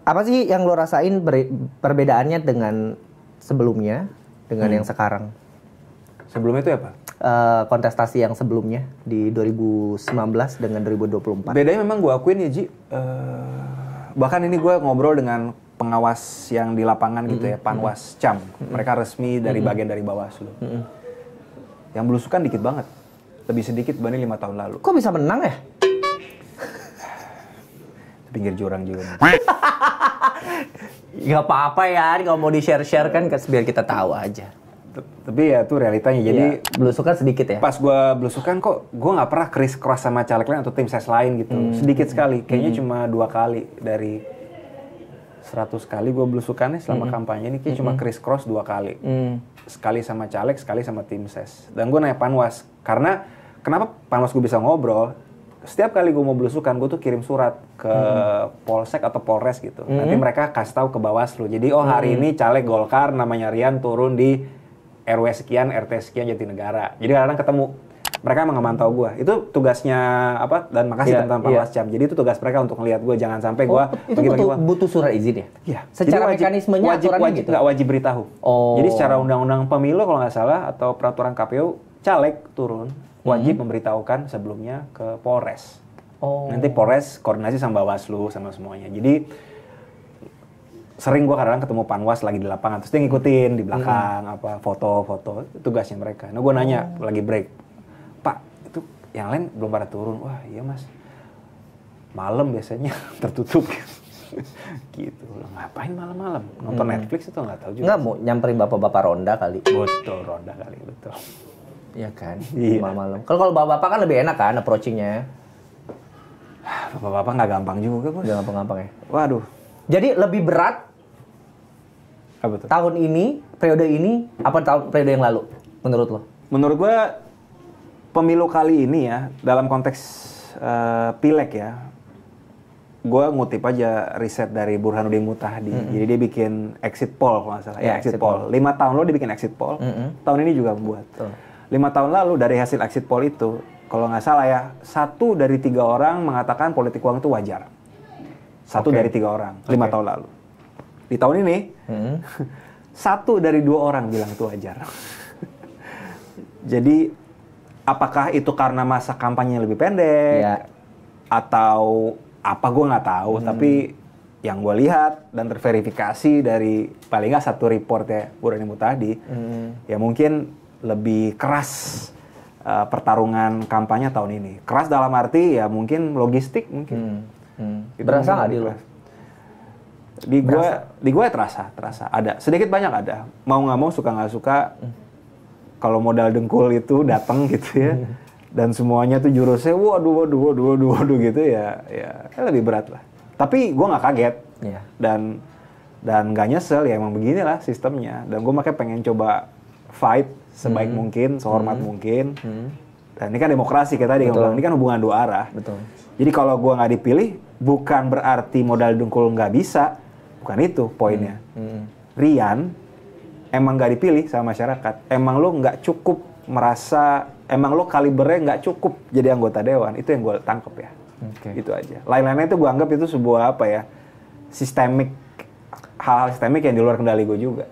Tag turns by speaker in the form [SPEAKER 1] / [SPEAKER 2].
[SPEAKER 1] Apa sih yang lo rasain perbedaannya dengan sebelumnya dengan yang sekarang?
[SPEAKER 2] Sebelumnya itu apa?
[SPEAKER 1] Kontestasi yang sebelumnya di 2019 dengan 2024.
[SPEAKER 2] Bedanya memang gue akuin ya Ji, bahkan ini gue ngobrol dengan pengawas yang di lapangan gitu ya, Panwas Cam. Mereka resmi dari bagian dari Bawaslu. Yang belusukan dikit banget, lebih sedikit dibanding 5 tahun lalu.
[SPEAKER 1] Kok bisa menang ya?
[SPEAKER 2] Pinggir jurang juga.
[SPEAKER 1] Gak apa-apa ya, kalau mau di-share-share kan biar kita tahu aja.
[SPEAKER 2] Tapi ya itu realitanya. Jadi
[SPEAKER 1] belusukan sedikit ya.
[SPEAKER 2] Pas gue belusukan kok gue nggak pernah cross sama caleg lain atau tim ses lain gitu. Sedikit sekali. Kayaknya cuma 2 kali dari 100 kali gue belusukannya selama kampanye ini. Kayaknya cuma cross 2 kali. Sekali sama caleg, sekali sama tim ses. Dan gue nanya Panwas. Karena kenapa Panwas gue bisa ngobrol? Setiap kali gue mau belusukan, gue tuh kirim surat ke Polsek atau Polres gitu. Nanti mereka kasih tahu ke Bawaslu. Jadi hari ini caleg Golkar namanya Rian turun di RW sekian, RT sekian Jatinegara. Jadi kadang-kadang ketemu. Mereka emang nggak mantau gue. Itu tugasnya apa? Dan makasih teman-teman Panwas Cam. Jadi itu tugas mereka untuk ngelihat gue. Jangan sampai gue
[SPEAKER 1] butuh surat izin ya?
[SPEAKER 2] Iya.
[SPEAKER 1] Secara mekanismenya aturannya gitu?
[SPEAKER 2] Nggak wajib beritahu. Jadi secara undang-undang pemilu kalau nggak salah atau peraturan KPU, caleg turun wajib memberitahukan sebelumnya ke Polres. Nanti Polres koordinasi sama Bawaslu sama semuanya. Jadi sering gue kadang ketemu Panwas lagi di lapangan, terus dia ngikutin di belakang apa foto-foto, tugasnya mereka. Nah gue nanya lagi break, Pak itu yang lain belum pada turun. Wah iya mas, malam biasanya tertutup. Gitu, ngapain malam-malam? Nonton Netflix itu nggak tahu juga.
[SPEAKER 1] Nggak mau nyamperin bapak-bapak ronda kali.
[SPEAKER 2] Betul, ronda kali, betul.
[SPEAKER 1] Iya kan, malam-malam. Kalau bapak-bapak kan lebih enak kan approaching-nya.
[SPEAKER 2] Bapak-bapak nggak gampang juga bos.
[SPEAKER 1] Nggak gampang-gampang ya.
[SPEAKER 2] Waduh.
[SPEAKER 1] Jadi lebih berat
[SPEAKER 2] apa tuh?
[SPEAKER 1] Tahun ini, periode ini, apa periode yang lalu menurut lo?
[SPEAKER 2] Menurut gue pemilu kali ini ya, dalam konteks pileg ya, gue ngutip aja riset dari Burhanuddin Mutahdi. Jadi dia bikin exit poll kalau nggak salah. Ya, exit poll. 5 tahun lalu dia bikin exit poll. Tahun ini juga membuat. 5 tahun lalu dari hasil exit poll itu, kalau nggak salah ya, 1 dari 3 orang mengatakan politik uang itu wajar. 1 dari 3 orang, 5 tahun lalu. Di tahun ini, 1 dari 2 orang bilang itu wajar. Jadi, apakah itu karena masa kampanye yang lebih pendek? Atau apa gue nggak tahu. Tapi yang gue lihat dan terverifikasi dari paling nggak 1 report ya Burhanuddin Mutahdi, ya mungkin lebih keras pertarungan kampanye tahun ini. Keras dalam arti ya mungkin logistik mungkin.
[SPEAKER 1] Berasa nggak di lu?
[SPEAKER 2] Di gue terasa ada sedikit banyak ada. Mau nggak mau suka nggak suka kalau modal dengkul itu datang gitu ya. Dan semuanya tuh jurusnya waduh gitu ya lebih berat lah. Tapi gue nggak kaget dan nggak nyesel ya emang beginilah sistemnya. Dan gue makanya pengen coba fight sebaik mungkin, sehormat mungkin. Dan ini kan demokrasi kita tadi bilang, ini kan hubungan 2 arah.
[SPEAKER 1] Betul.
[SPEAKER 2] Jadi kalau gue nggak dipilih, bukan berarti modal dengkul nggak bisa, bukan itu poinnya. Rian emang nggak dipilih sama masyarakat, emang lo nggak cukup merasa, emang lo kalibernya nggak cukup jadi anggota dewan, itu yang gue tangkep ya. Itu aja. Lain-lainnya itu gue anggap itu sebuah apa ya, sistemik, hal-hal sistemik yang di luar kendali gue juga.